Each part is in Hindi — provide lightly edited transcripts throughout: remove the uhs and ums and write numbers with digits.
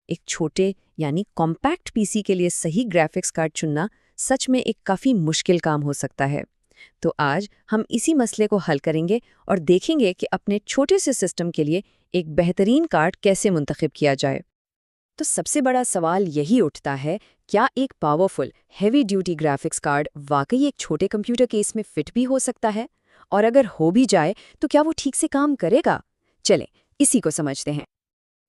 एक छोटे यानी कॉम्पैक्ट पीसी के लिए सही ग्राफिक्स कार्ड चुनना सच में एक काफ़ी मुश्किल काम हो सकता है। तो आज हम इसी मसले को हल करेंगे और देखेंगे कि अपने छोटे से सिस्टम के लिए एक बेहतरीन कार्ड कैसे मुंतखब किया जाए। तो सबसे बड़ा सवाल यही उठता है, क्या एक powerful heavy duty graphics card वाकई एक छोटे कंप्यूटर केस में फिट भी हो सकता है? और अगर हो भी जाए तो क्या वो ठीक से काम करेगा? चलें इसी को समझते हैं।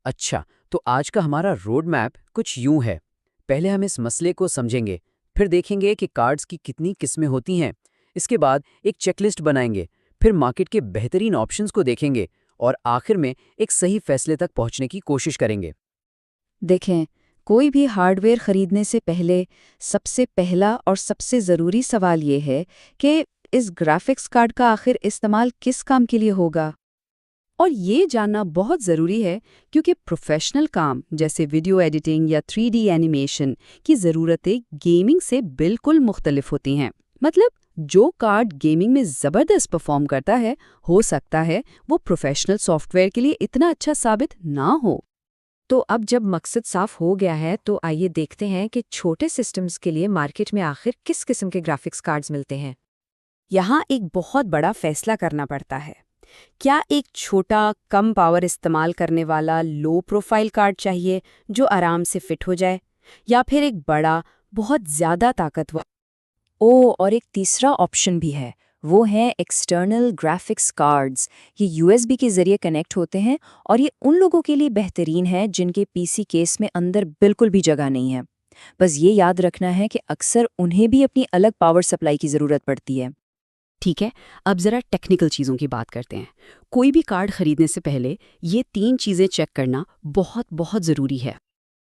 अच्छा, तो आज का हमारा रोड मैप कुछ यूं है। पहले हम इस मसले को समझेंगे, फिर देखेंगे कि कार्ड्स की कितनी किस्में होती हैं। इसके बाद एक चेकलिस्ट बनाएंगे, फिर मार्केट के बेहतरीन ऑप्शंस को देखेंगे और आखिर में एक सही फैसले तक पहुंचने की कोशिश करेंगे। देखें, कोई भी हार्डवेयर खरीदने से पहले सबसे पहला और सबसे ज़रूरी सवाल ये है कि इस ग्राफिक्स कार्ड का आखिर इस्तेमाल किस काम के लिए होगा। और ये जानना बहुत ज़रूरी है क्योंकि प्रोफेशनल काम जैसे वीडियो एडिटिंग या 3D एनिमेशन की ज़रूरतें गेमिंग से बिल्कुल मुख्तलिफ होती हैं। मतलब जो कार्ड गेमिंग में ज़बरदस्त परफॉर्म करता है, हो सकता है वो प्रोफेशनल सॉफ्टवेयर के लिए इतना अच्छा साबित ना हो। तो अब जब मकसद साफ हो गया है तो आइए देखते हैं कि छोटे सिस्टम्स के लिए मार्केट में आखिर किस किस्म के ग्राफिक्स कार्ड्स मिलते हैं। यहाँ एक बहुत बड़ा फैसला करना पड़ता है। क्या एक छोटा कम पावर इस्तेमाल करने वाला लो प्रोफाइल कार्ड चाहिए जो आराम से फिट हो जाए, या फिर एक बड़ा बहुत ज़्यादा ताकतवर। और एक तीसरा ऑप्शन भी है, वो है एक्सटर्नल ग्राफिक्स कार्ड्स। ये यूएसबी के ज़रिए कनेक्ट होते हैं और ये उन लोगों के लिए बेहतरीन है जिनके पीसी केस में अंदर बिल्कुल भी जगह नहीं है। बस ये याद रखना है कि अक्सर उन्हें भी अपनी अलग पावर सप्लाई की ज़रूरत पड़ती है। ठीक है, अब ज़रा टेक्निकल चीज़ों की बात करते हैं। कोई भी कार्ड खरीदने से पहले ये 3 चीज़ें चेक करना बहुत बहुत ज़रूरी है।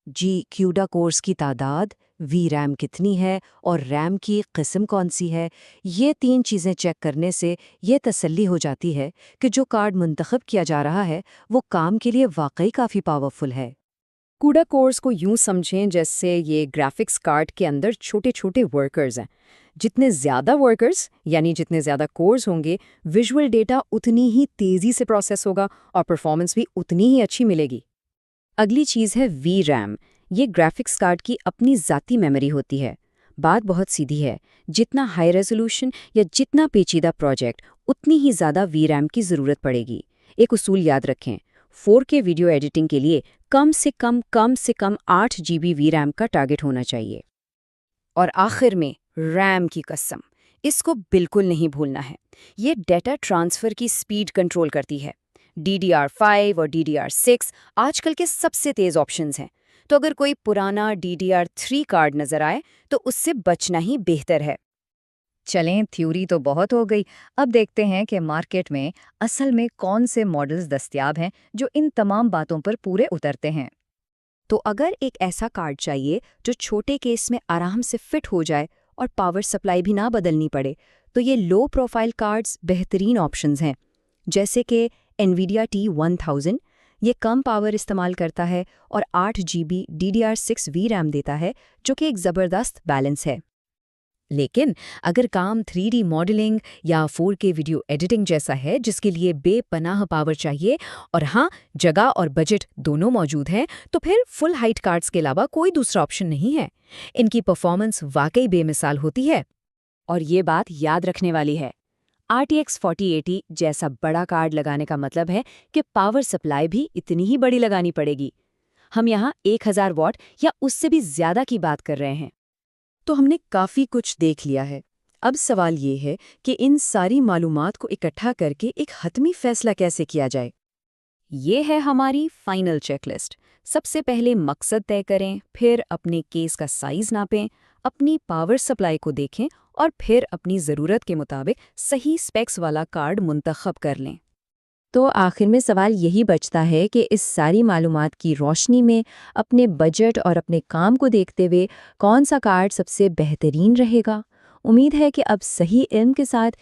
जी, क्यूडा कोर्स की तादाद, वी रैम कितनी है और रैम की किस्म कौन सी है। ये 3 चीज़ें चेक करने से ये तसल्ली हो जाती है कि जो कार्ड मुंतखब किया जा रहा है वो काम के लिए वाकई काफ़ी पावरफुल है। कूडा कोर्स को यूं समझें जैसे ये ग्राफिक्स कार्ड के अंदर छोटे छोटे वर्कर्स हैं। जितने ज़्यादा वर्कर्स यानी जितने ज़्यादा कोर्स होंगे, विजुअल डेटा उतनी ही तेज़ी से प्रोसेस होगा और परफॉर्मेंस भी उतनी ही अच्छी मिलेगी। अगली चीज़ है वी रैम। ये ग्राफिक्स कार्ड की अपनी ज़ाती मेमोरी होती है। बात बहुत सीधी है, जितना हाई रेजोल्यूशन या जितना पेचीदा प्रोजेक्ट, उतनी ही ज़्यादा वी रैम की ज़रूरत पड़ेगी। एक उसूल याद रखें, 4K वीडियो एडिटिंग के लिए कम से कम 8 GB वी रैम का टारगेट होना चाहिए। और आखिर में रैम की कसम, इसको बिल्कुल नहीं भूलना है। ये डेटा ट्रांसफ़र की स्पीड कंट्रोल करती है। DDR5 और DDR6 आजकल के सबसे तेज़ ऑप्शंस हैं। तो अगर कोई पुराना DDR3 कार्ड नज़र आए तो उससे बचना ही बेहतर है। चलें, थ्योरी तो बहुत हो गई। अब देखते हैं कि मार्केट में असल में कौन से मॉडल्स दस्तयाब हैं जो इन तमाम बातों पर पूरे उतरते हैं। तो अगर एक ऐसा कार्ड चाहिए जो छोटे केस में आराम से फिट हो जाए और पावर सप्लाई भी ना बदलनी पड़े, तो ये लो प्रोफाइल कार्ड्स बेहतरीन ऑप्शंस हैं। जैसे कि NVIDIA T1000, ये कम पावर इस्तेमाल करता है और 8 GB DDR6 वी रैम देता है, जो कि एक ज़बरदस्त बैलेंस है। लेकिन अगर काम 3D मॉडलिंग या 4K वीडियो एडिटिंग जैसा है जिसके लिए बेपनाह पावर चाहिए और हाँ, जगह और बजट दोनों मौजूद हैं, तो फिर फुल हाइट कार्ड्स के अलावा कोई दूसरा ऑप्शन नहीं है। इनकी परफॉर्मेंस वाकई बेमिसाल होती है। और ये बात याद रखने वाली है, RTX 4080 जैसा बड़ा कार्ड लगाने का मतलब है कि पावर सप्लाई भी इतनी ही बड़ी लगानी पड़ेगी। हम यहाँ 1000 वॉट या उससे भी ज़्यादा की बात कर रहे हैं। तो हमने काफ़ी कुछ देख लिया है। अब सवाल ये है कि इन सारी मालूमात को इकट्ठा करके एक हतमी फैसला कैसे किया जाए। ये है हमारी फाइनल चेकलिस्ट। सबसे पहले मकसद तय करें, फिर अपने केस का साइज नापें, अपनी पावर सप्लाई को देखें और फिर अपनी ज़रूरत के मुताबिक सही स्पेक्स वाला कार्ड मुंतखब कर लें। तो आखिर में सवाल यही बचता है कि इस सारी मालूमात की रोशनी में अपने बजट और अपने काम को देखते हुए कौन सा कार्ड सबसे बेहतरीन रहेगा। उम्मीद है कि अब सही इल्म के साथ